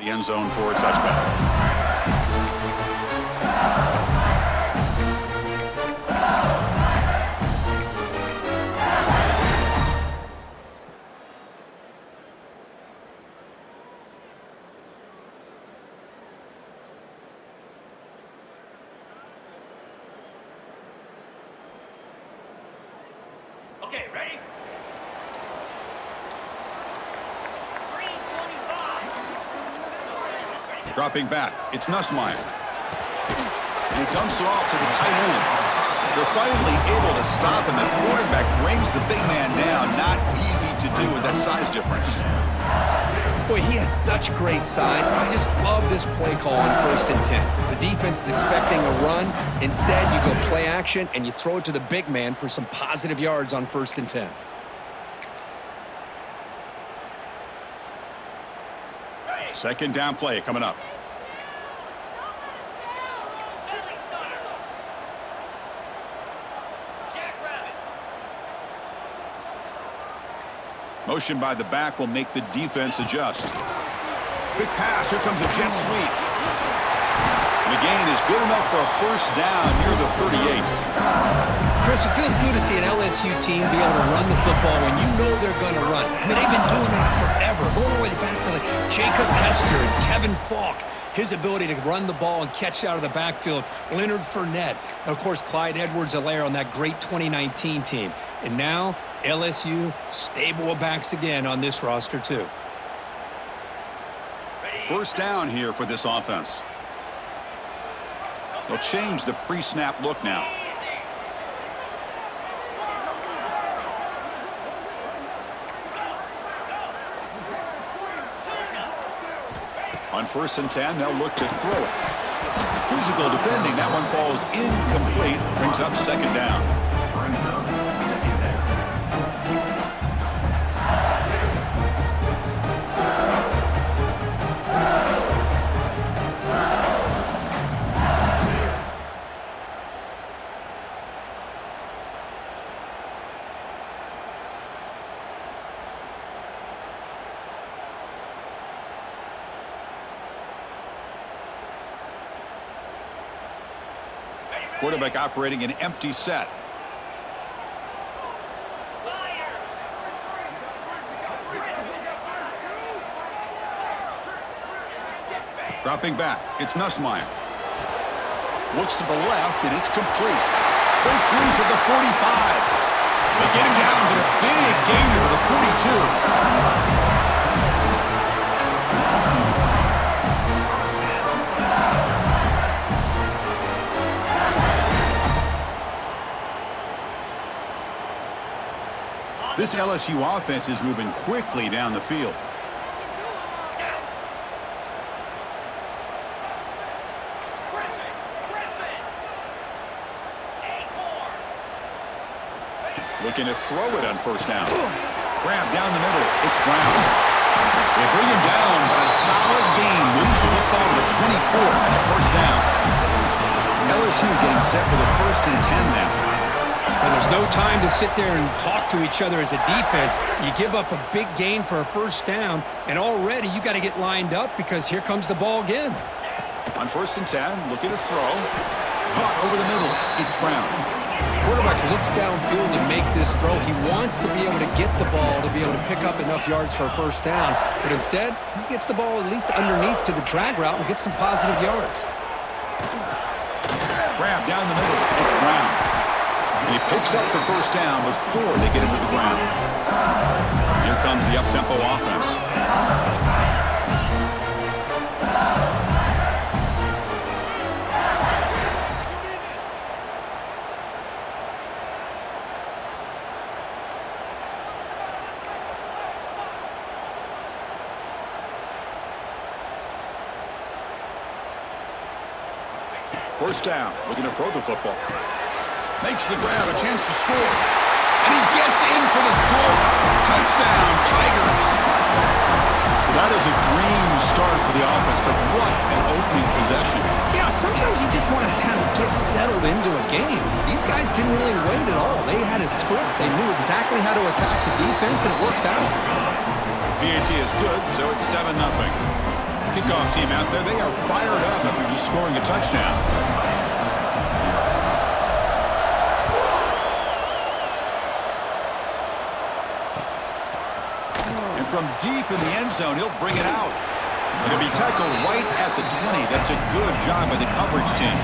the end zone for a touchback. Okay, ready? Dropping back, it's Nussmeier. And he dumps it off to the tight end. They're finally able to stop him. The quarterback brings the big man down. Not easy to do with that size difference. Boy, he has such great size. I just love this play call on 1st and 10. The defense is expecting a run. Instead, you go play action, and you throw it to the big man for some positive yards on 1st and 10. Second down play coming up. Motion by the back will make the defense adjust. Quick pass. Here comes a jet sweep. The gain is good enough for a first down near the 38. Chris, it feels good to see an LSU team be able to run the football when you know they're going to run. I mean, they've been doing that forever, going all the way back to like Jacob Hester and Kevin Falk. His ability to run the ball and catch out of the backfield, Leonard Fournette, and of course Clyde Edwards-Helaire on that great 2019 team. And now LSU stable of backs again on this roster too. First down here for this offense. They'll change the pre-snap look now. On 1st and 10, they'll look to throw it. Physical defending. That one falls incomplete. Brings up second down. Quarterback operating an empty set. Dropping back, it's Nussmeier. Looks to the left, and it's complete. Breaks loose at the 45. They get him down, but a big gainer to the 42. This LSU offense is moving quickly down the field. Looking to throw it on first down. Grab down the middle. It's Brown. They bring him down, but a solid gain moves the football to the 24 on the first down. LSU getting set for the 1st and 10 now. And there's no time to sit there and talk to each other as a defense. You give up a big gain for a first down, and already you got to get lined up because here comes the ball again. On 1st and 10, looking to throw. Caught over the middle. It's Brown. Quarterback looks downfield to make this throw. He wants to be able to get the ball to be able to pick up enough yards for a first down, but instead, he gets the ball at least underneath to the drag route and gets some positive yards. Grab down the middle. It's Brown. And he picks up the first down before they get into the ground. Here comes the up-tempo offense. First down, looking to throw the football. Makes the grab, a chance to score. And he gets in for the score. Touchdown, Tigers. That is a dream start for the offense, but what an opening possession. Yeah, sometimes you just want to kind of get settled into a game. These guys didn't really wait at all. They had a script. They knew exactly how to attack the defense, and it works out. PAT is good, so it's 7-0. kickoff team out there. They are fired up after just scoring a touchdown. And from deep in the end zone, he'll bring it out. It'll be tackled right at the 20. That's a good job by the coverage team.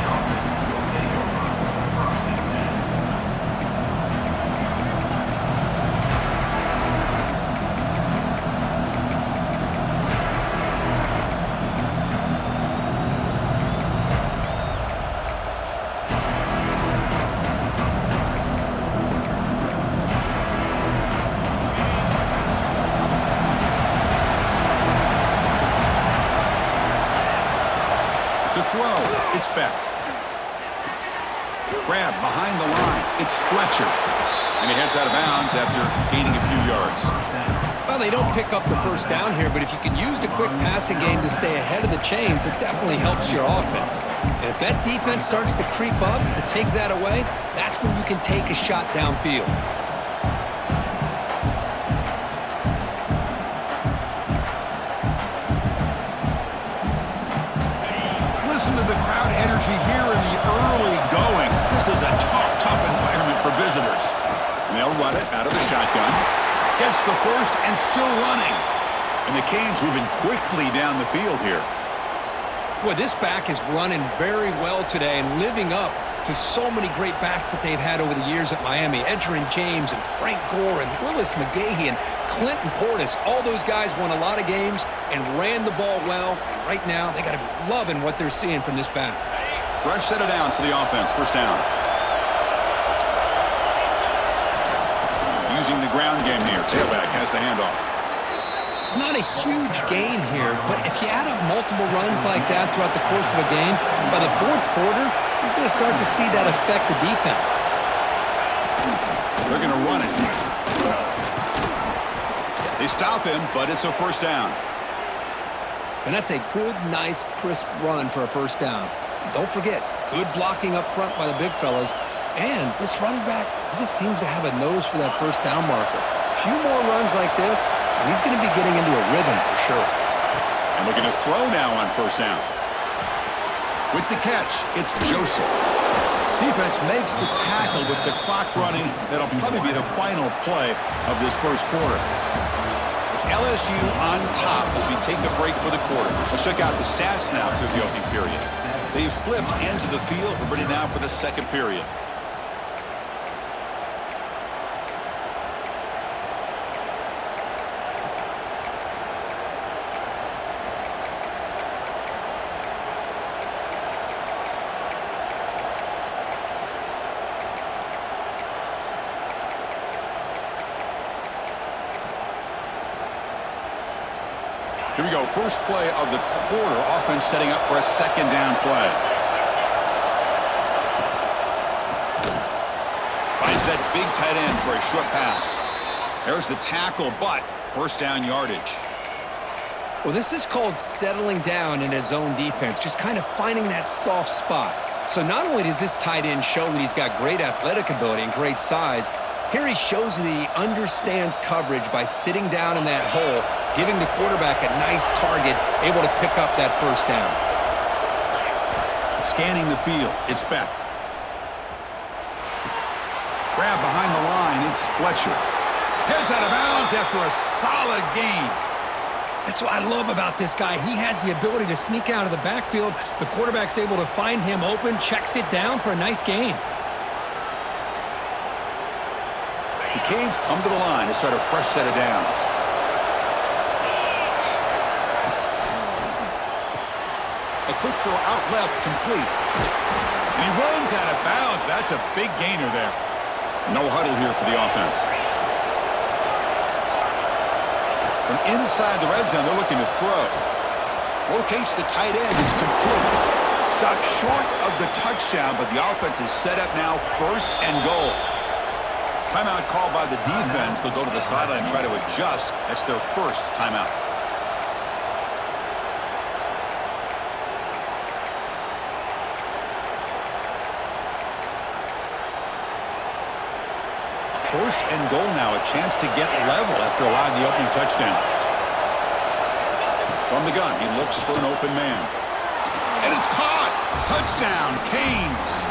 It's Beck. Grab behind the line. It's Fletcher. And he heads out of bounds after gaining a few yards. Well, they don't pick up the first down here, but if you can use the quick passing game to stay ahead of the chains, it definitely helps your offense. And if that defense starts to creep up and take that away, that's when you can take a shot downfield. Listen to the crowd energy here in the early going. This is a tough environment for visitors. And they'll run it out of the shotgun. Gets the first and still running. And the Canes moving quickly down the field here. Boy, this back is running very well today and living up to so many great backs that they've had over the years at Miami. Edgerrin James and Frank Gore and Willis McGahee and Clinton Portis. All those guys won a lot of games and ran the ball well. And right now, they got to be loving what they're seeing from this back. Fresh set of downs for the offense. First down. Using the ground game here. Tailback has the handoff. It's not a huge gain here, but if you add up multiple runs like that throughout the course of a game, by the fourth quarter, you're going to start to see that affect the defense. They're going to run it. They stop him, but it's a first down. And that's a good, nice, crisp run for a first down. Don't forget, good blocking up front by the big fellas. And this running back, he just seems to have a nose for that first down marker. A few more runs like this, and he's going to be getting into a rhythm for sure. And looking to throw now on first down. With the catch, it's Joseph. Defense makes the tackle with the clock running. That'll probably be the final play of this first quarter. It's LSU on top as we take a break for the quarter. Let's check out the stats now through the opening period. They've flipped ends of the field. We're ready now for the second period. Here we go, first play of the quarter. Offense setting up for a second down play. Finds that big tight end for a short pass. There's the tackle, but first down yardage. Well, this is called settling down in his own defense, just kind of finding that soft spot. So not only does this tight end show that he's got great athletic ability and great size, here he shows that he understands coverage by sitting down in that hole, giving the quarterback a nice target, able to pick up that first down. Scanning the field, it's Beck. Grab behind the line, it's Fletcher. Heads out of bounds after a solid gain. That's what I love about this guy. He has the ability to sneak out of the backfield. The quarterback's able to find him open, checks it down for a nice gain. The Canes come to the line to start a fresh set of downs. A quick throw out left, complete. And he runs out of bounds. That's a big gainer there. No huddle here for the offense. From inside the red zone, they're looking to throw. Locates the tight end. It's complete. Stopped short of the touchdown, but the offense is set up now, first and goal. Timeout called by the defense. They'll go to the sideline and try to adjust. That's their first timeout. First and goal now, a chance to get level after allowing the opening touchdown. From the gun, he looks for an open man. And it's caught! Touchdown, Canes!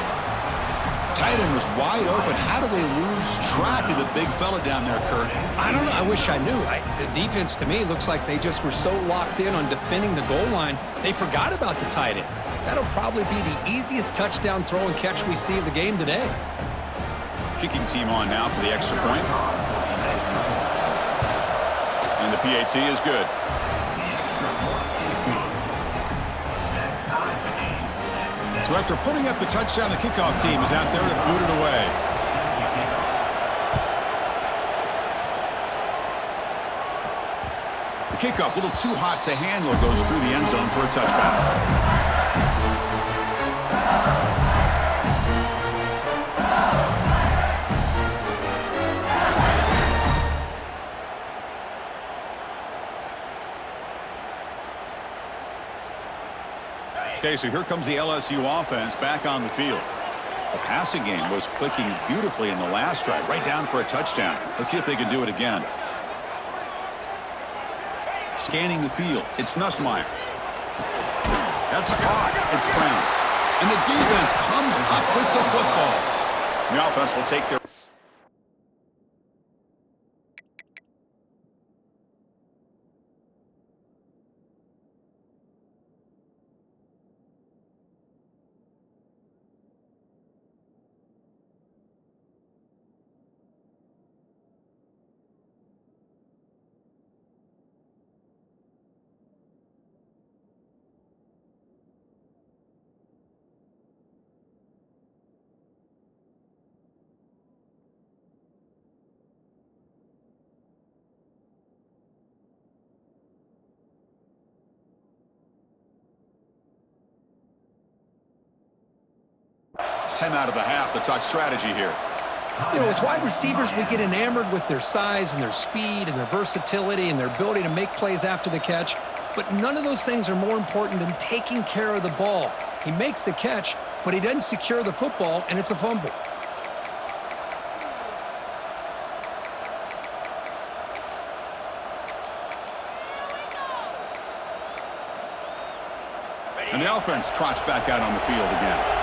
Tight end was wide open. How do they lose track of the big fella down there, Kurt? I don't know. I wish I knew. The defense, to me, looks like they just were so locked in on defending the goal line, they forgot about the tight end. That'll probably be the easiest touchdown throw and catch we see of the game today. Kicking team on now for the extra point. And the PAT is good. So after putting up the touchdown, the kickoff team is out there to boot it away. The kickoff, a little too hot to handle, goes through the end zone for a touchback. Okay, so here comes the LSU offense back on the field. The passing game was clicking beautifully in the last drive, right down for a touchdown. Let's see if they can do it again. Scanning the field, it's Nussmeier. That's caught, it's Brown. And the defense comes up with the football. The offense will take their... Ten out of the half, the talk strategy here. You know, with wide receivers, we get enamored with their size and their speed and their versatility and their ability to make plays after the catch. But none of those things are more important than taking care of the ball. He makes the catch, but he doesn't secure the football, and it's a fumble. And the offense trots back out on the field again.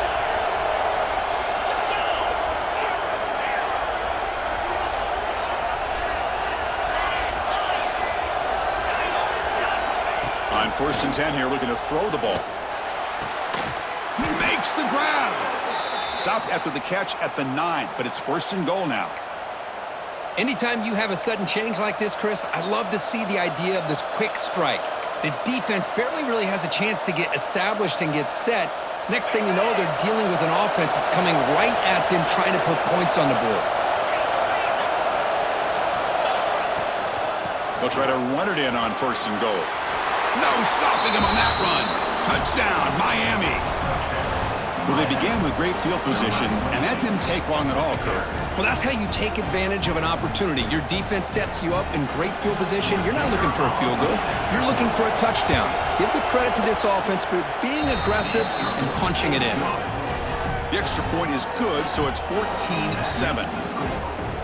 On 1st and 10 here, looking to throw the ball. He makes the grab. Stopped after the catch at the 9, but it's 1st and goal now. Anytime you have a sudden change like this, Chris, I love to see the idea of this quick strike. The defense barely really has a chance to get established and get set. Next thing you know, they're dealing with an offense that's coming right at them, trying to put points on the board. They'll try to run it in on 1st and goal. No stopping him on that run. Touchdown, Miami. Well, they began with great field position, and that didn't take long at all, Kirk. Well, that's how you take advantage of an opportunity. Your defense sets you up in great field position. You're not looking for a field goal. You're looking for a touchdown. Give the credit to this offense for being aggressive and punching it in. The extra point is good, so it's 14-7.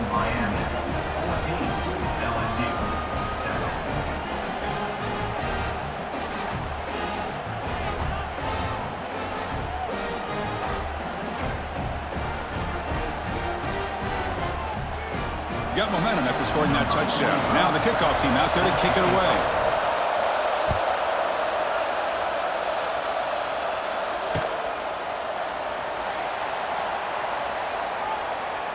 Miami 14, LSU 7. Got momentum after scoring that touchdown. Now the kickoff team out there to kick it away.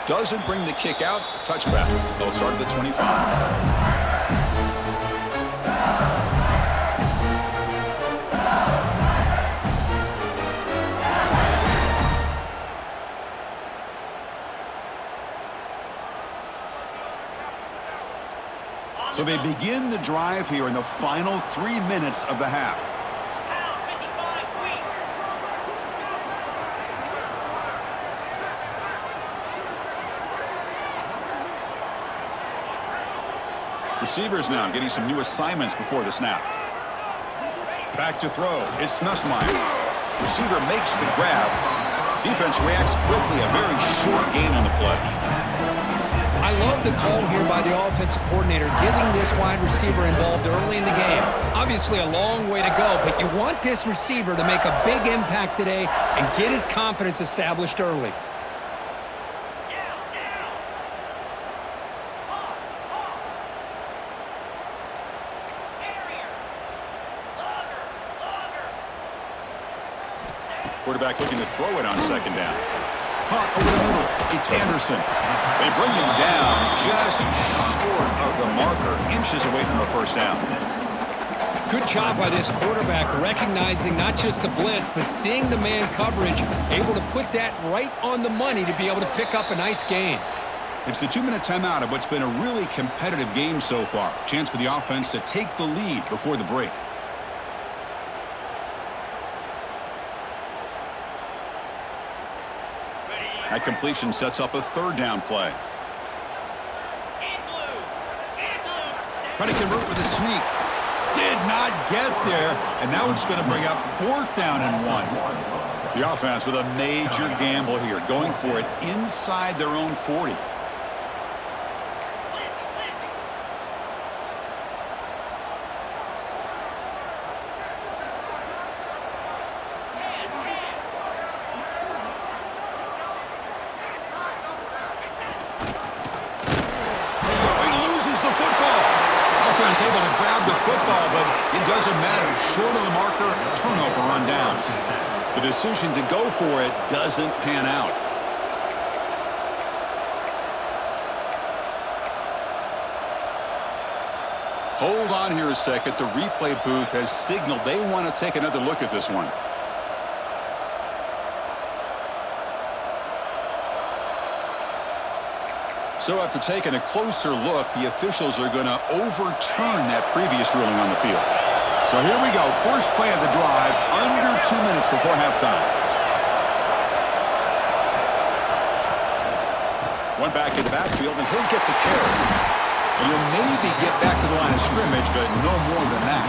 Doesn't bring the kick out. Touchback. They'll start at the 25. So they begin the drive here in the final 3 minutes of the half. Receivers now getting some new assignments before the snap. Back to throw. It's Nussmeier. Receiver makes the grab. Defense reacts quickly. A very short gain on the play. I I love the call here by the offensive coordinator, getting this wide receiver involved early in the game. Obviously a long way to go, but you want this receiver to make a big impact today and get his confidence established early. Quarterback looking to throw it on second down. Caught over the middle. It's Anderson. They bring him down just short of the marker, inches away from a first down. Good job by this quarterback recognizing not just the blitz, but seeing the man coverage, able to put that right on the money to be able to pick up a nice gain. It's the 2-minute timeout of what's been a really competitive game so far. Chance for the offense to take the lead before the break. That completion sets up a third down play. Trying to convert with a sneak. Did not get there. And now it's going to bring up fourth down and 1. The offense with a major gamble here, going for it inside their own 40. Able to grab the football, but it doesn't matter. Short of the marker, turnover on downs. The decision to go for it doesn't pan out. Hold on here a second. The replay booth has signaled they want to take another look at this one. So after taking a closer look, the officials are going to overturn that previous ruling on the field. So here we go. First play of the drive, under 2 minutes before halftime. One back in the backfield, and he'll get the carry. And he'll maybe get back to the line of scrimmage, but no more than that.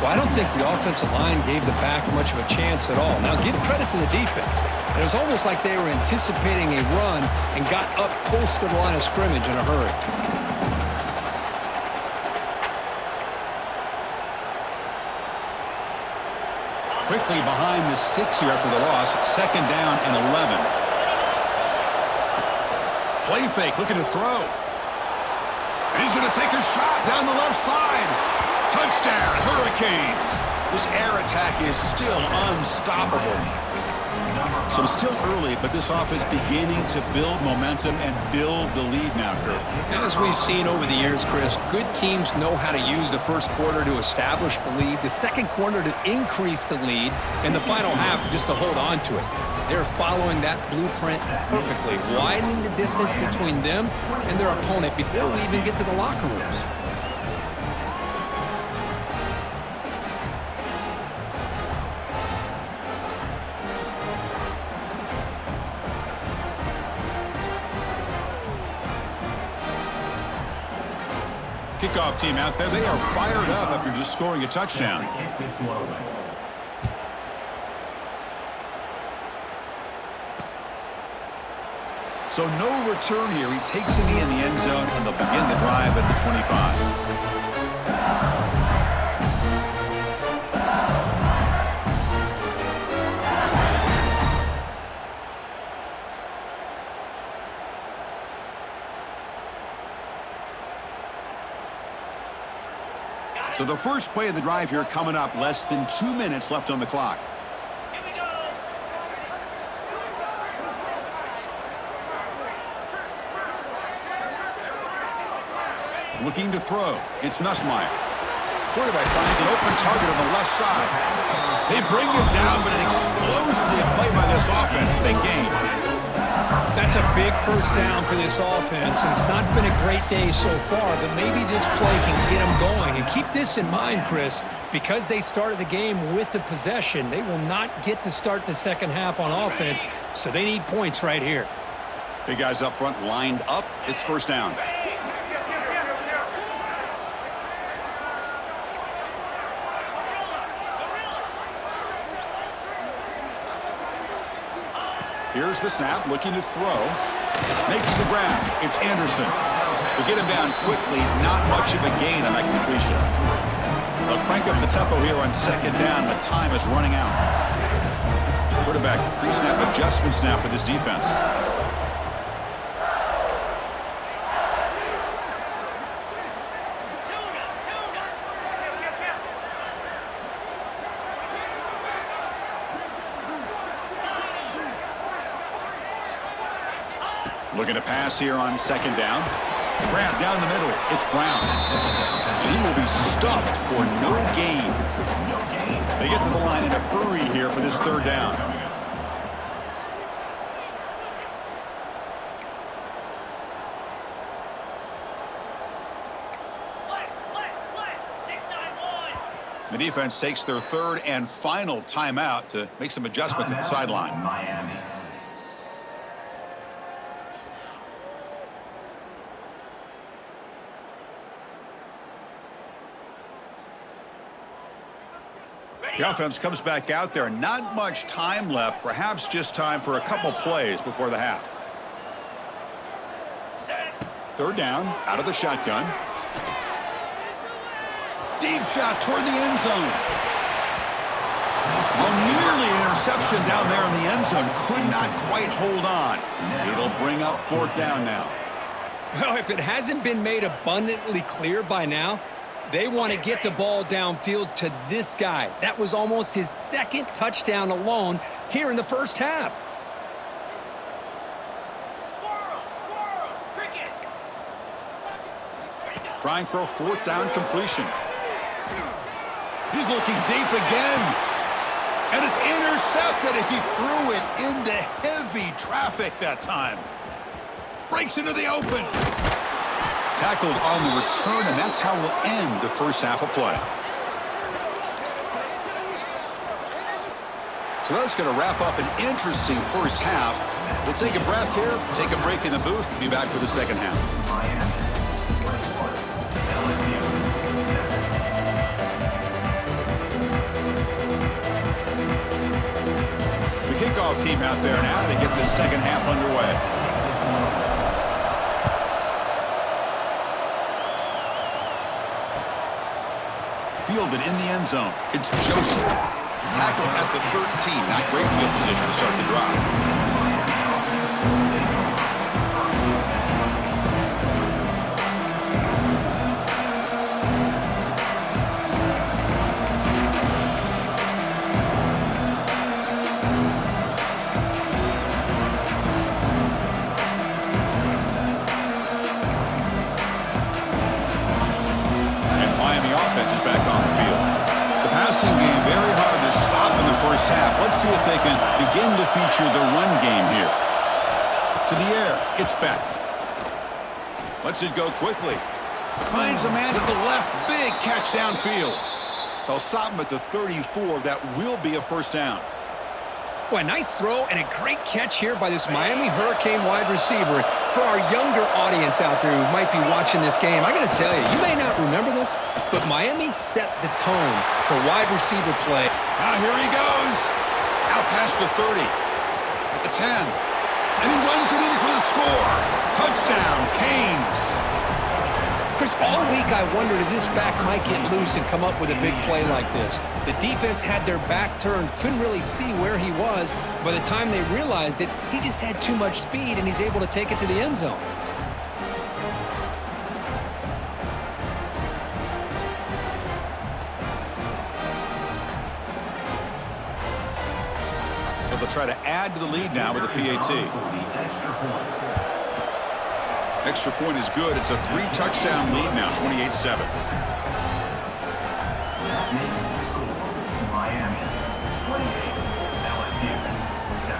Well, I don't think the offensive line gave the back much of a chance at all. Now, give credit to the defense. It was almost like they were anticipating a run and got up close to the line of scrimmage in a hurry. Quickly behind the sticks here after the loss. Second down and 11. Play fake, looking to throw. And he's going to take a shot down the left side. Touchdown, Hurricanes. This air attack is still unstoppable. So still early, but this offense beginning to build momentum and build the lead now, Kurt. As we've seen over the years, Chris, good teams know how to use the first quarter to establish the lead, the second quarter to increase the lead, and the final half just to hold on to it. They're following that blueprint perfectly, widening the distance between them and their opponent before we even get to the locker rooms. Kickoff team out there. They are fired up after just scoring a touchdown. So no return here. He takes it in the end zone, and they'll begin the drive at the 25. So the first play of the drive here coming up, less than 2 minutes left on the clock. Looking to throw. It's Nussmeier. Quarterback finds an open target on the left side. They bring him down, but an explosive play by this offense. Big game. That's a big first down for this offense, and it's not been a great day so far, but maybe this play can get them going. And keep this in mind, Chris, because they started the game with the possession, they will not get to start the second half on offense, so they need points right here. Big guys up front lined up. It's first down. Here's the snap, looking to throw. Makes the grab. It's Anderson. They'll get him down quickly. Not much of a gain on that completion. They'll crank up the tempo here on second down. The time is running out. Quarterback pre-snap adjustments now for this defense. Looking to pass here on second down. Grab down the middle. It's Brown. And he will be stuffed for no gain. They get to the line in a hurry here for this third down. The defense takes their third and final timeout to make some adjustments at the sideline. Miami. The offense comes back out there. Not much time left. Perhaps just time for a couple plays before the half. Third down, out of the shotgun. Deep shot toward the end zone. Oh, nearly an interception down there in the end zone. Could not quite hold on. It'll bring up fourth down now. Well, if it hasn't been made abundantly clear by now, they want to get the ball downfield to this guy. That was almost his second touchdown alone here in the first half. Trying for a fourth down completion. He's looking deep again. And it's intercepted as he threw it into heavy traffic that time. Breaks into the open. Tackled on the return, and that's how we'll end the first half of play. So that's going to wrap up an interesting first half. We'll take a breath here, take a break in the booth, be back for the second half. The kickoff team out there now to get this second half underway. Fielded in the end zone. It's Joseph. Tackled at the 13. Not great field position to start the drive. Game very hard to stop in the first half. Let's see if they can begin to feature the run game here. To the air, it's back. Lets it go quickly. Finds a man to the left. Big catch downfield. They'll stop him at the 34. That will be a first down. Well, a nice throw and a great catch here by this Miami Hurricane wide receiver. For our younger audience out there who might be watching this game, I got to tell you, you may not remember this, but Miami set the tone for wide receiver play. Now here he goes. Out past the 30. At the 10. And he runs it in for the score. Touchdown, Canes. Chris, all week I wondered if this back might get loose and come up with a big play like this. The defense had their back turned, couldn't really see where he was. By the time they realized it, he just had too much speed, and he's able to take it to the end zone. So they'll try to add to the lead now with a PAT. Extra point is good. It's a 3-touchdown lead now, 28-7. Miami 28, LSU 7.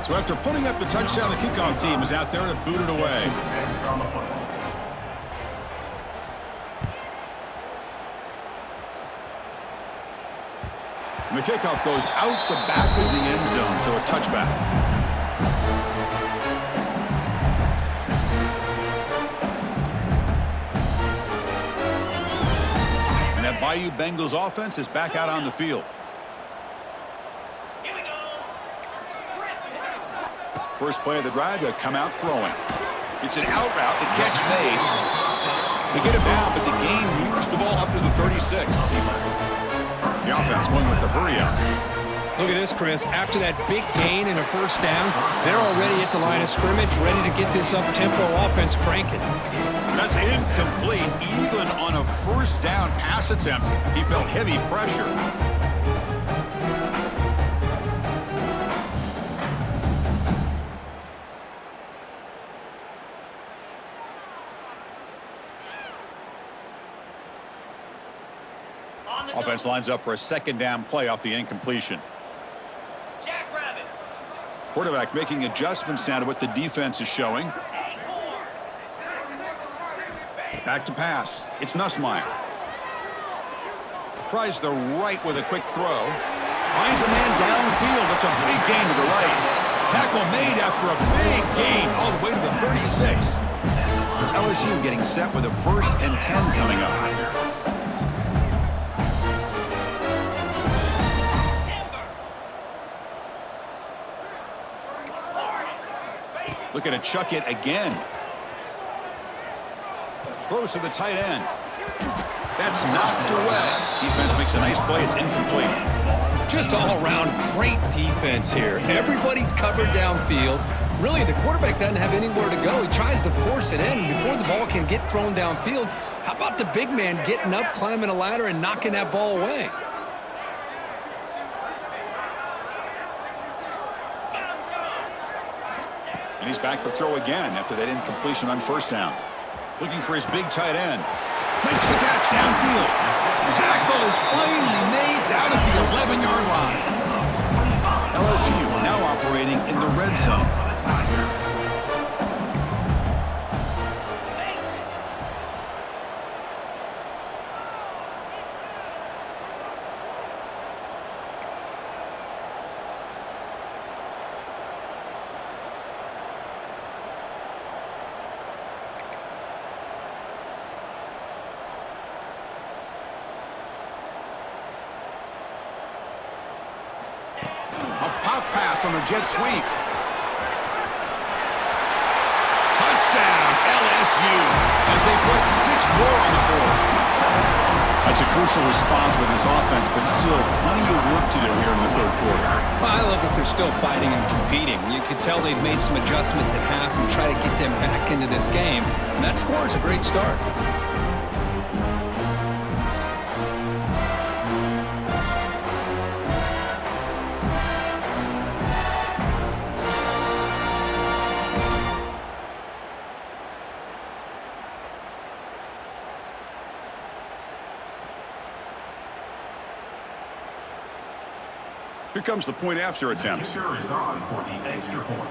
So after putting up the touchdown, the kickoff team is out there to boot it away. And the kickoff goes out the back of the end zone, so a touchback. BYU Bengals offense is back out on the field. Here we go. First play of the drive, they'll come out throwing. It's an out route, the catch made. They get it down, but the gain moves the ball up to the 36. The offense going with the hurry up. Look at this, Chris. After that big gain and a first down, they're already at the line of scrimmage, ready to get this up-tempo offense cranking. That's incomplete. Even on a first down pass attempt, he felt heavy pressure. Offense lines up for a second down play off the incompletion. Jackrabbit. Quarterback making adjustments now to what the defense is showing. Back to pass. It's Nussmeier. Tries the right with a quick throw. Finds a man downfield. That's a big gain to the right. Tackle made after a big gain all the way to the 36. LSU getting set with a 1st and 10 coming up. Looking to chuck it again. Throws to the tight end. That's knocked away. Defense makes a nice play. It's incomplete. Just all around great defense here. Everybody's covered downfield. Really, the quarterback doesn't have anywhere to go. He tries to force it in before the ball can get thrown downfield. How about the big man getting up, climbing a ladder, and knocking that ball away? And he's back to throw again after that incompletion on first down. Looking for his big tight end. Makes the catch downfield. Tackle is finally made down at the 11-yard line. LSU now operating in the red zone. On the jet sweep. Touchdown, LSU, as they put 6 more on the board. That's a crucial response with this offense, but still plenty of work to do here in the third quarter. Well, I love that they're still fighting and competing. You can tell they've made some adjustments at half and try to get them back into this game. And that score is a great start. Here comes the point after attempt. Kicker is on for the extra point.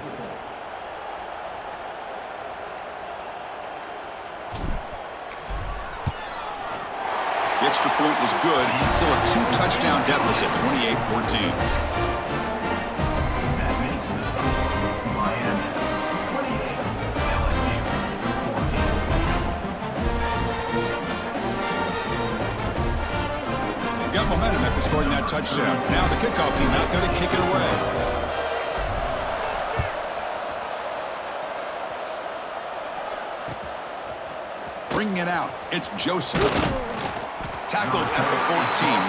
The extra point is good. Still a 2-touchdown deficit, 28-14. That makes the score Miami 28, LSU 14. Got momentum after scoring that touchdown. Now the kickoff team out there to kick it away. Bringing it out, it's Joseph. Tackled at the 14.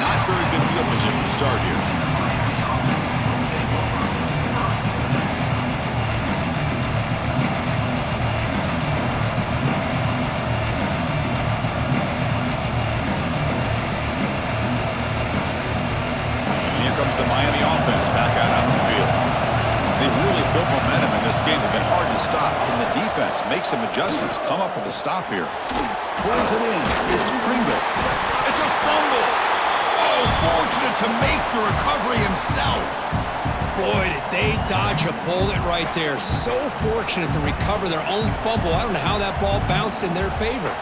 Not very good field position to start here. The Miami offense back out on the field. They've really built momentum in this game. They've been hard to stop. Can the defense make some adjustments, come up with a stop here? Pulls it in. It's Pringle. It's a fumble. Oh, fortunate to make the recovery himself. Boy, did they dodge a bullet right there. So fortunate to recover their own fumble. I don't know how that ball bounced in their favor.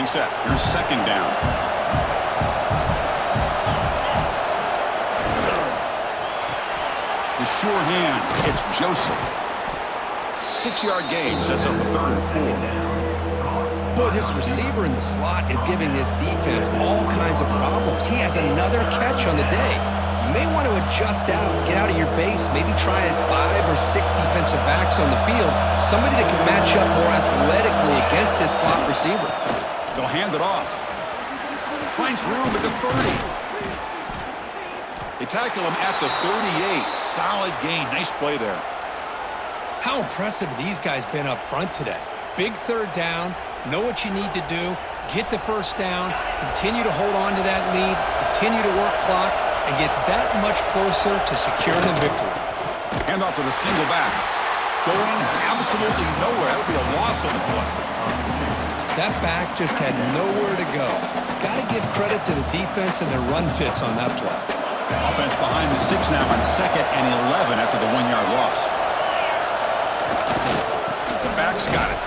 Set. Here's second down. The sure hands. It's Joseph. 6-yard gain sets up a 3rd and 4. Boy, this receiver in the slot is giving this defense all kinds of problems. He has another catch on the day. You may want to adjust out, get out of your base, maybe try 5 or 6 defensive backs on the field, somebody that can match up more athletically against this slot receiver. They'll hand it off. Finds room at the 30. They tackle him at the 38. Solid gain. Nice play there. How impressive have these guys been up front today? Big 3rd down, know what you need to do, get the 1st down, continue to hold on to that lead, continue to work clock, and get that much closer to securing a victory. Hand off to the single back. Going absolutely nowhere. That would be a loss on the play. That back just had nowhere to go. Got to give credit to the defense and their run fits on that play. Offense behind the 6 now on 2nd and 11 after the 1-yard loss. The back's got it.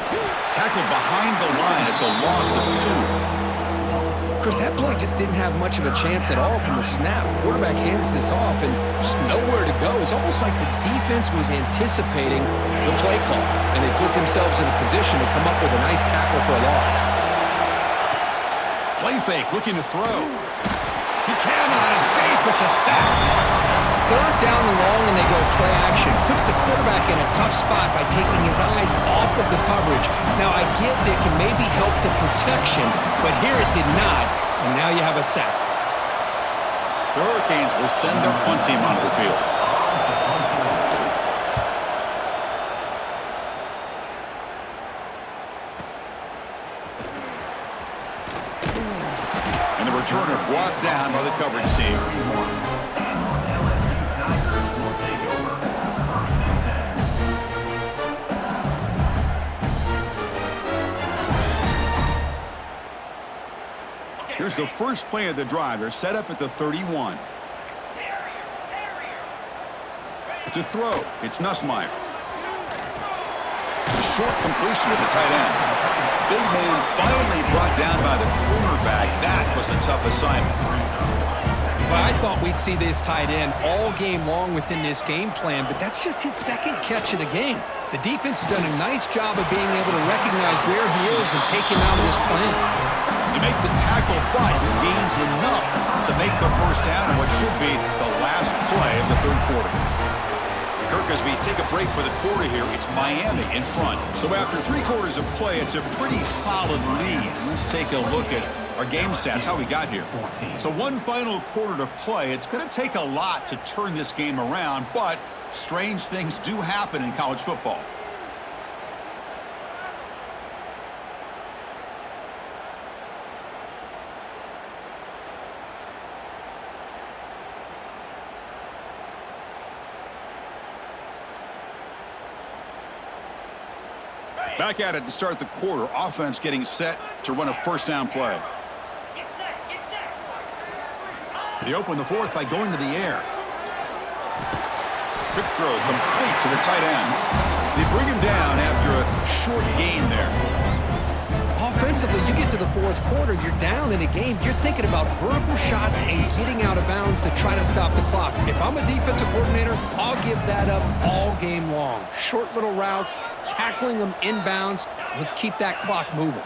Tackled behind the line. It's a loss of 2. Chris, that play just didn't have much of a chance at all from the snap. Quarterback hands this off and just nowhere to go. It's almost like the defense was anticipating the play call, and they put themselves in a position to come up with a nice tackle for a loss. Play fake, looking to throw. He cannot escape. It's a sack. 3rd down and long, and they go play action. Puts the quarterback in a tough spot by taking his eyes off of the coverage. Now, I get that it can maybe help the protection, but here it did not, and now you have a sack. The Hurricanes will send their punt team onto the field. And the returner brought down by the coverage team. Here's the first play of the drive. They're set up at the 31. To throw, it's Nussmeier. A short completion to the tight end. Big man finally brought down by the cornerback. That was a tough assignment. Well, I thought we'd see this tight end all game long within this game plan, but that's just his 2nd catch of the game. The defense has done a nice job of being able to recognize where he is and take him out of this plan. You make the tackle, but he gains enough to make the 1st down in what should be the last play of the 3rd quarter. Kirk, as we take a break for the quarter here, it's Miami in front. So after 3 quarters of play, it's a pretty solid lead. Let's take a look at our game stats, how we got here. So 1 final quarter to play. It's going to take a lot to turn this game around, but strange things do happen in college football. Back at it to start the quarter. Offense getting set to run a 1st down play. They open the 4th by going to the air. Quick throw complete to the tight end. They bring him down after a short gain there. Offensively, you get to the 4th quarter, you're down in a game. You're thinking about vertical shots and getting out of bounds to try to stop the clock. If I'm a defensive coordinator, I'll give that up all game long. Short little routes, tackling them inbounds. Let's keep that clock moving.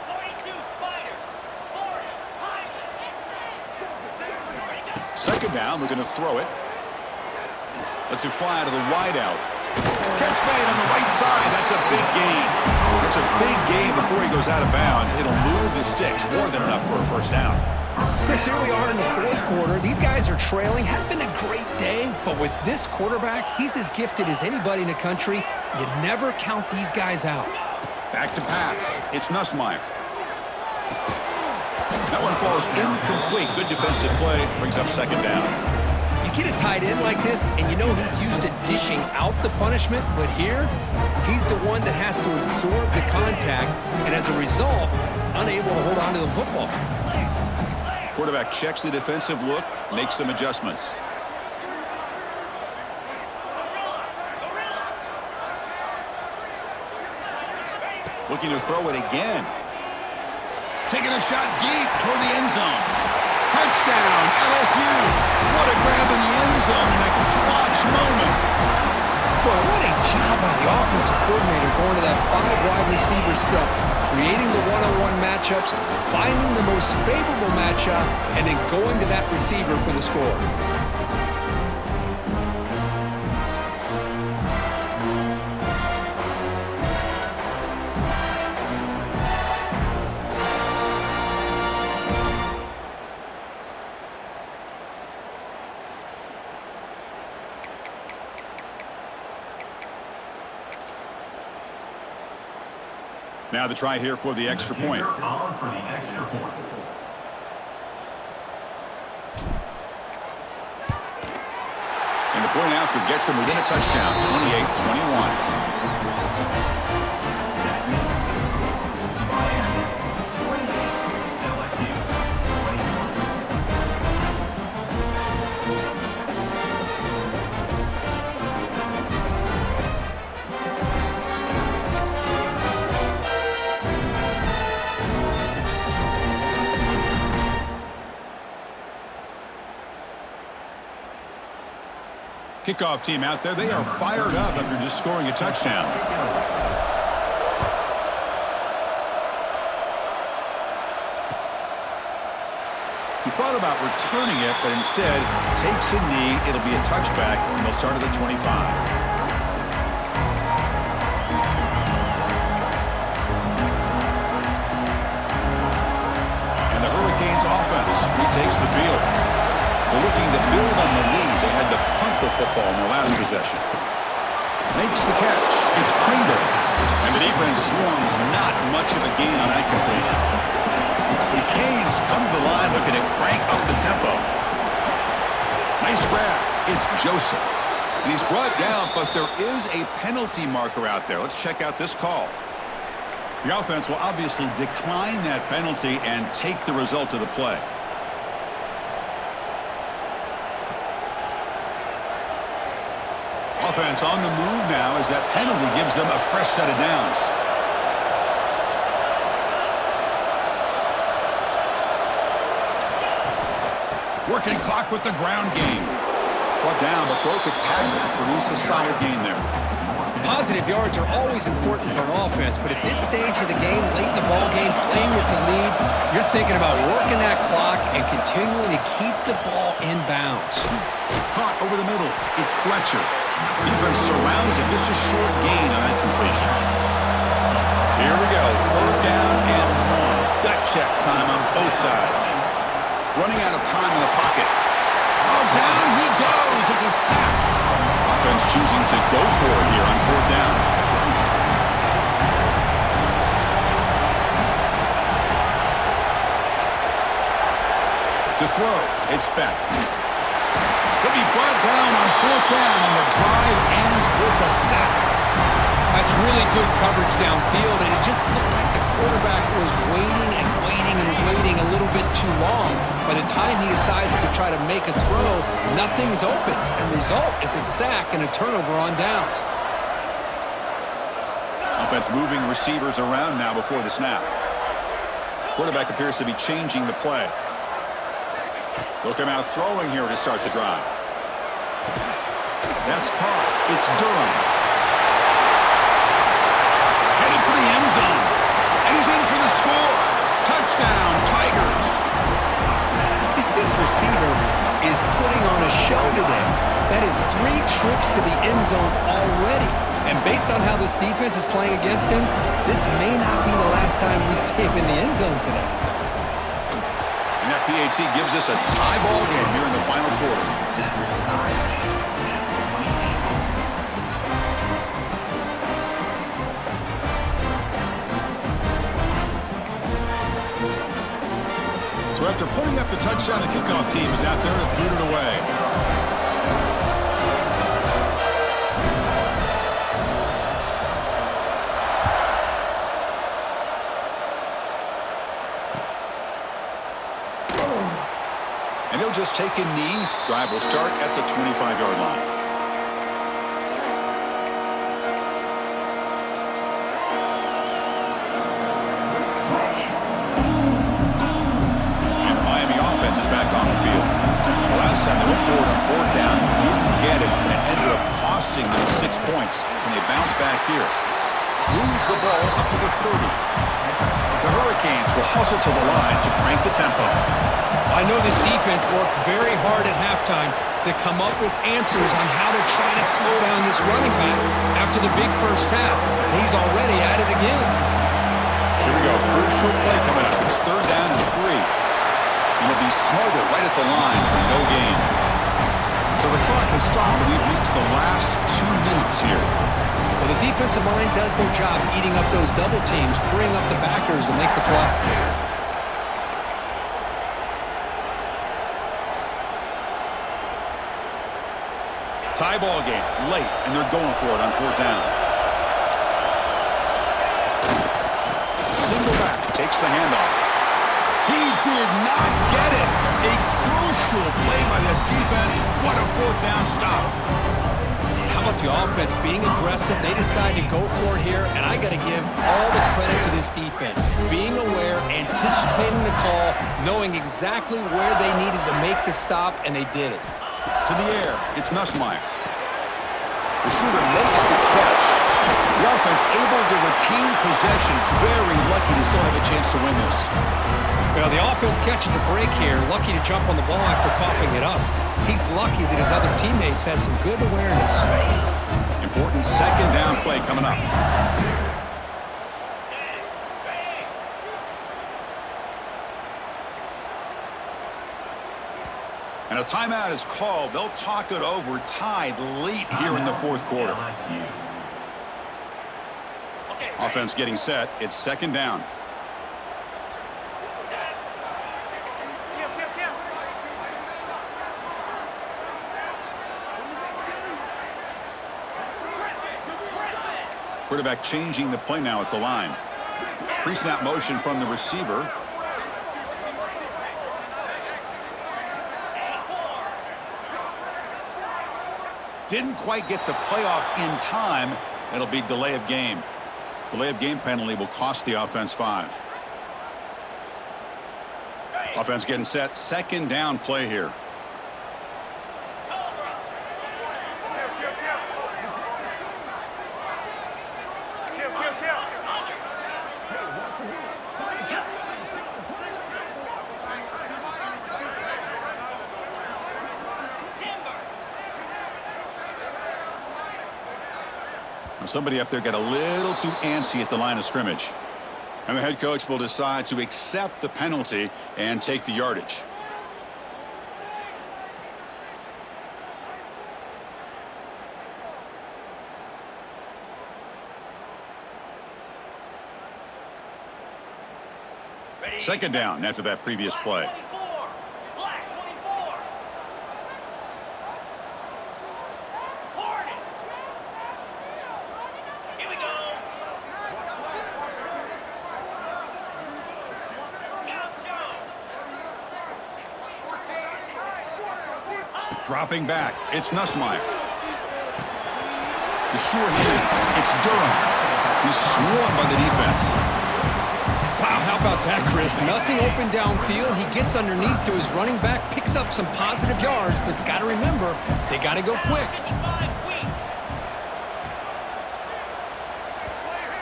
Second down, we're going to throw it. Lets it fly to the wideout. Catch made on the right side. That's a big gain. It's a big gain before he goes out of bounds. It'll move the sticks. More than enough for a 1st down. Chris, here we are in the 4th quarter. These guys are trailing. Hadn't been a great day, but with this quarterback, he's as gifted as anybody in the country. You never count these guys out. Back to pass. It's Nussmeier. That one falls incomplete. Good defensive play. Brings up 2nd down. You get a tight end like this, and you know he's used to dishing out the punishment, but here, he's the one that has to absorb the contact, and as a result, he's unable to hold on to the football. Quarterback checks the defensive look, makes some adjustments. Looking to throw it again. Taking a shot deep toward the end zone. Touchdown, LSU. What a grab in the end zone in a clutch moment. Boy, what a job Wow, the offensive coordinator going to that 5-wide receiver set, creating the one-on-one matchups, finding the most favorable matchup, and then going to that receiver for the score. Now the try here for the extra point. On for the extra point. And the point after gets them within a touchdown, 28-21. Miami 28, LSU 21. Kickoff team out there, they are fired up after just scoring a touchdown. He thought about returning it, but instead takes a knee. It'll be a touchback, and they'll start at the 25. And the Hurricanes offense retakes the field. They're looking to build on the lead. They had to punt the football in their last possession. Makes the catch. It's Pringle. And the defense swarms not much of a gain on that completion. The Canes come to the line looking to crank up the tempo. Nice grab. It's Joseph. And he's brought down, but there is a penalty marker out there. Let's check out this call. The offense will obviously decline that penalty and take the result of the play. Offense on the move now as that penalty gives them a fresh set of downs. Working clock with the ground game. Brought down, but broke a tackle to produce a solid gain there. Positive yards are always important for an offense, but at this stage of the game, late in the ball game, playing with the lead, you're thinking about working that clock and continuing to keep the ball in bounds. Caught over the middle. It's Fletcher. Defense surrounds him. Just a short gain on that completion. Here we go. 3rd down and 1. Gut check time on both sides. Running out of time in the pocket. Oh, down he goes. It's a sack. Offense choosing to go for it here on 4th down. To throw. It's Beck. He'll be brought down on 4th down, and the drive ends with a sack. That's really good coverage downfield, and it just looked like the quarterback was waiting and waiting and waiting a little bit too long. By the time he decides to try to make a throw, nothing's open. And result is a sack and a turnover on downs. Offense moving receivers around now before the snap. Quarterback appears to be changing the play. They'll come out throwing here to start the drive. That's caught. It's Durham. Headed for the end zone. And he's in for the score. Touchdown, Tigers. This receiver is putting on a show today. That is 3 trips to the end zone already. And based on how this defense is playing against him, this may not be the last time we see him in the end zone today. And that PAT gives us a tie ball game here in the final quarter. So after putting up the touchdown, the kickoff team is out there to boot it away. And he'll just take a knee. Drive will start at the 25-yard line. And the Miami offense is back on the field. The last time they went forward on 4th down, didn't get it, and it ended up costing them 6 points. And they bounced back back here. Moves the ball up to the 30. The Hurricanes will hustle to the line to crank the tempo. I know this defense worked very hard at halftime to come up with answers on how to try to slow down this running back after the big first half. And he's already at it again. Here we go. Crucial play coming up. It's 3rd down and 3. And it'll be smothered right at the line for no gain. So the clock has stopped, and we've reached the last 2 minutes here. Well, the defensive line does their job eating up those double teams, freeing up the backers to make the play. Tie ball game late, and they're going for it on 4th down. Single back takes the handoff. He did not get it. A crucial play by this defense. What a 4th down stop. How about the offense being aggressive? They decide to go for it here, and I got to give all the credit to this defense. Being aware, anticipating the call, knowing exactly where they needed to make the stop, and they did it. To the air, it's Nussmeier. Receiver makes the catch. The offense able to retain possession. Very lucky to still have a chance to win this. Well, the offense catches a break here. Lucky to jump on the ball after coughing it up. He's lucky that his other teammates had some good awareness. Important 2nd down play coming up. And a timeout is called. They'll talk it over, tied late here in the 4th quarter. Offense getting set. It's 2nd down. Quarterback changing the play now at the line. Pre-snap motion from the receiver. Didn't quite get the playoff in time. It'll be delay of game. Delay of game penalty will cost the offense 5. Offense getting set. 2nd down play here. Somebody up there got a little too antsy at the line of scrimmage. And the head coach will decide to accept the penalty and take the yardage. Second down after that previous play. Dropping back, it's Nussmeier. The sure hands, it's Durham. He's swarmed by the defense. Wow, how about that, Chris? Nothing open downfield. He gets underneath to his running back, picks up some positive yards, but it's got to remember, they got to go quick.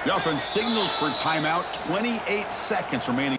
The offense signals for timeout. 28 seconds remaining.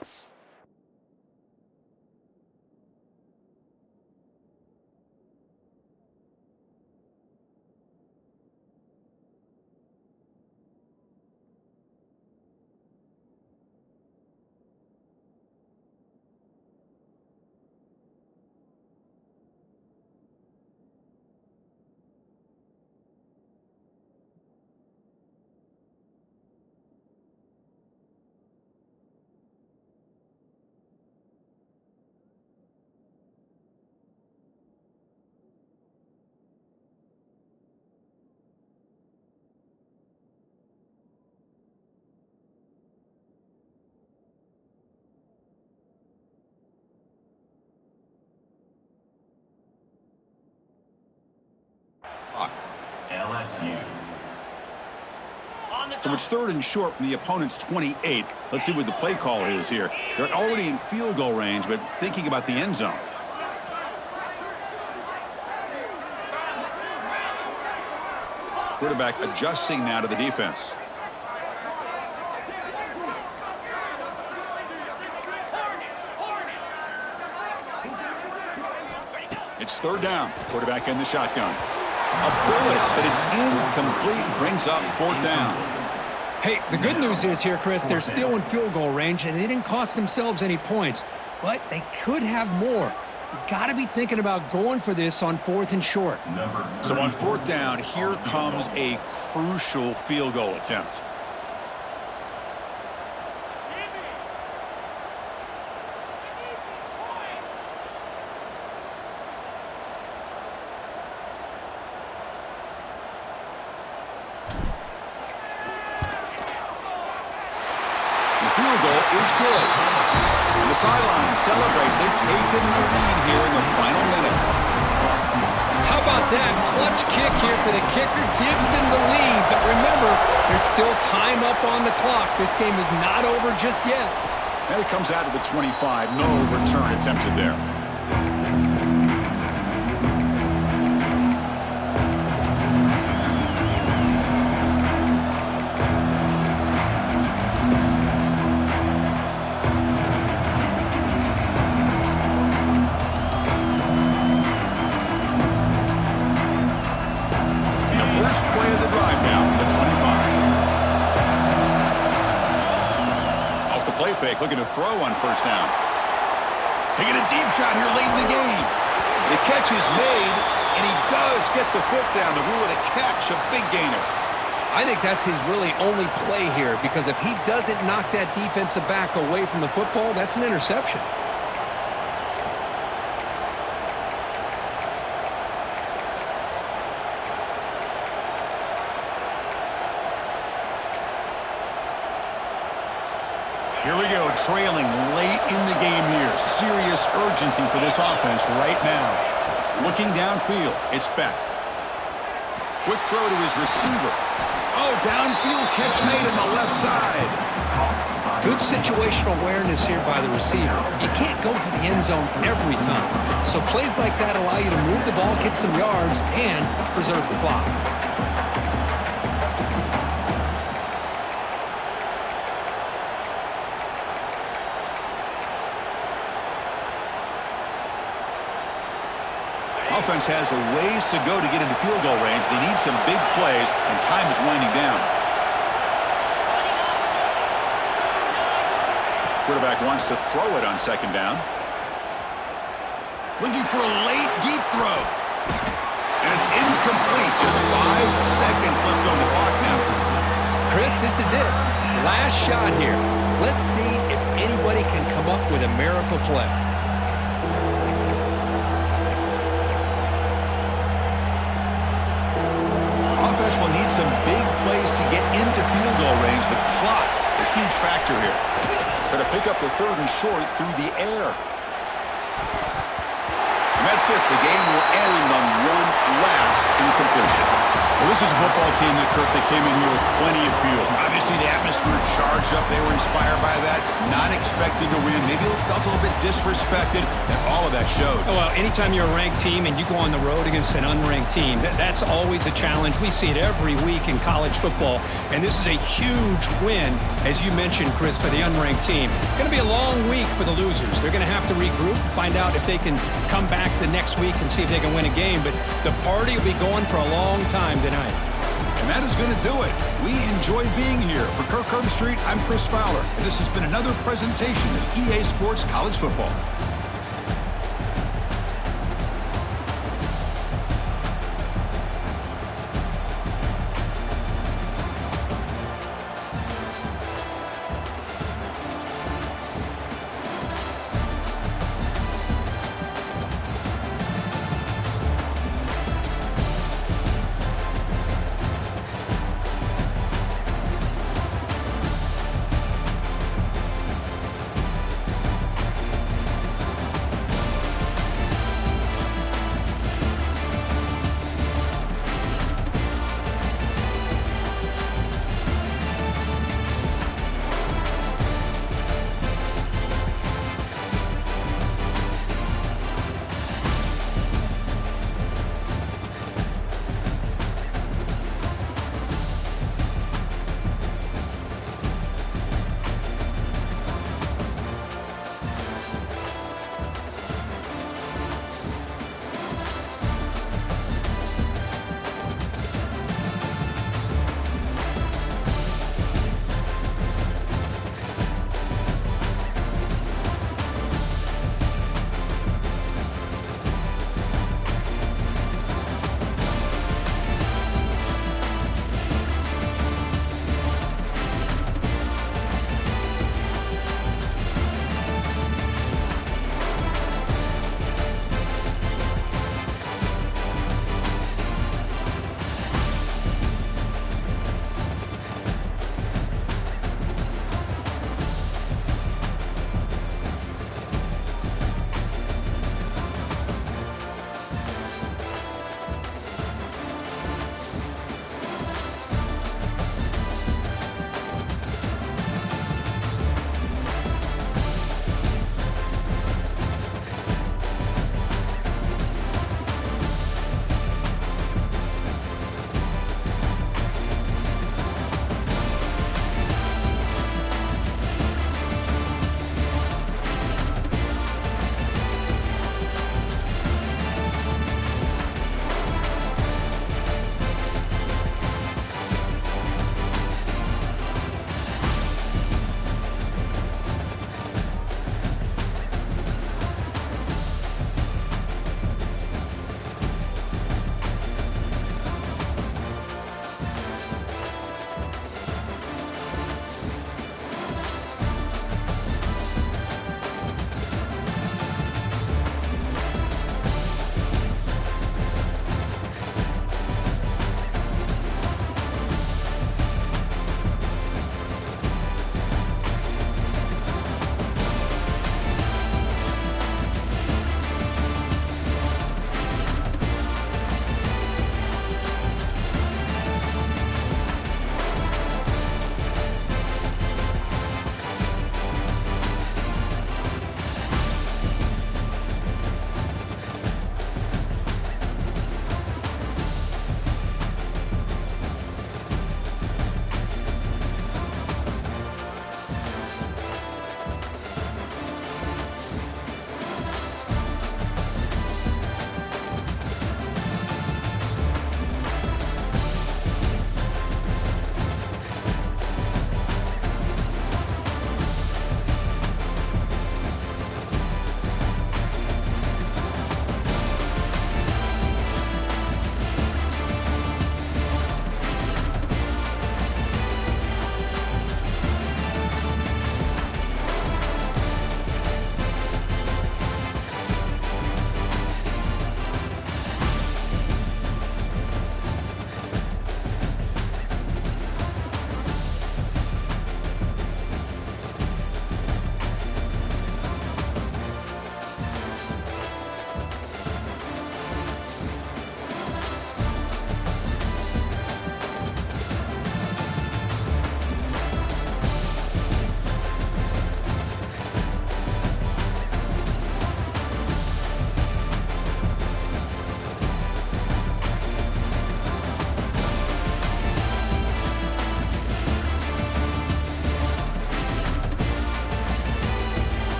LSU. So it's 3rd and short from the opponent's 28. Let's see what the play call is here. They're already in field goal range, but thinking about the end zone. Quarterback adjusting now to the defense. It's third down. Quarterback in the shotgun. A bullet, but it's incomplete. Brings up fourth down. Hey, the good news is here, Chris, they're still in field goal range, and they didn't cost themselves any points. But they could have more. You got to be thinking about going for this on 4th and short. So on fourth down, here comes a crucial field goal attempt. Field goal is good. And the sideline celebrates. They've taken the lead here in the final minute. How about that clutch kick here for the kicker? Gives them the lead. But remember, there's still time up on the clock. This game is not over just yet. And it comes out of the 25. No return attempted there. Fake, looking to throw on first down. Taking a deep shot here late in the game. The catch is made, and he does get the foot down to rule it a catch, a big gainer. I think that's his really only play here, because if he doesn't knock that defensive back away from the football, that's an interception. Here we go, trailing late in the game here. Serious urgency for this offense right now. Looking downfield, it's Beck. Quick throw to his receiver. Oh, downfield catch made on the left side. Good situational awareness here by the receiver. You can't go for the end zone every time. So plays like that allow you to move the ball, get some yards, and preserve the clock. Offense has a ways to go to get into field goal range. They need some big plays, and time is winding down. Quarterback wants to throw it on second down. Looking for a late, deep throw. And it's incomplete. Just 5 seconds left on the clock now. Chris, this is it. Last shot here. Let's see if anybody can come up with a miracle play. Offense will need some big plays to get into field goal range. The clock, a huge factor here. Going to pick up the third and short through the air. And that's it. The game will end on one last incompletion. Well, this is a football team that, Kirk, that came in here with plenty of fuel. Obviously, the atmosphere charged up. They were inspired by that. Not expected to win. Maybe felt a little bit disrespected, and all of that showed. Well, anytime you're a ranked team and you go on the road against an unranked team, that's always a challenge. We see it every week in college football, and this is a huge win, as you mentioned, Chris, for the unranked team. Going to be a long week for the losers. They're going to have to regroup, find out if they can come back the next week and see if they can win a game, but the party will be going for a long time tonight. And that is going to do it. We enjoy being here. For Kirk Herbstreit, I'm Chris Fowler, and this has been another presentation of EA Sports College Football.